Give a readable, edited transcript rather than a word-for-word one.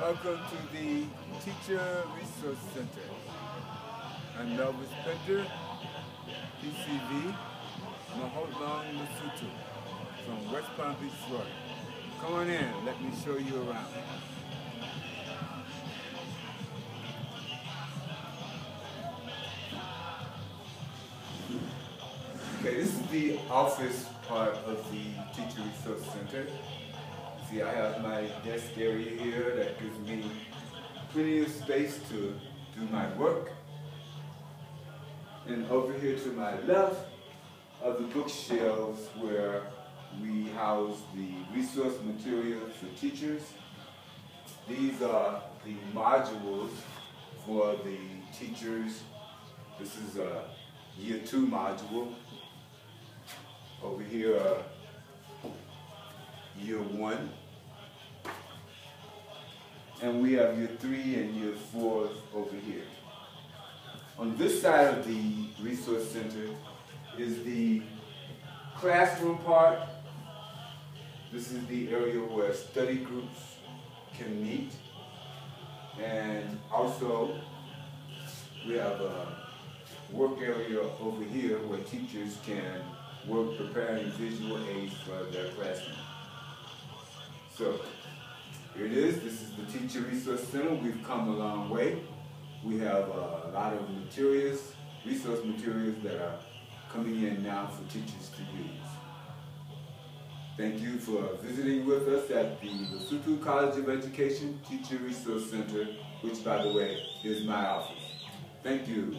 Welcome to the Teacher Resource Center. I'm Melvis Pender, PCV, Mahotlong, Lesotho, from West Palm Beach, Florida. Come on in, let me show you around. Okay, this is the office part of the Teacher Resource Center. See, I have my desk area here that gives me plenty of space to do my work. And over here to my left are the bookshelves where we house the resource materials for teachers. These are the modules for the teachers. This is a Year 2 module. Over here are Year 1. And we have Year 3 and Year 4 over here. On this side of the Resource Center is the classroom part. This is the area where study groups can meet. And also, we have a work area over here where teachers can work preparing visual aids for their classroom. So, here it is. This is the Teacher Resource Center. We've come a long way. We have a lot of materials, resource materials that are coming in now for teachers to use. Thank you for visiting with us at the Lesotho College of Education Teacher Resource Center, which, by the way, is my office. Thank you.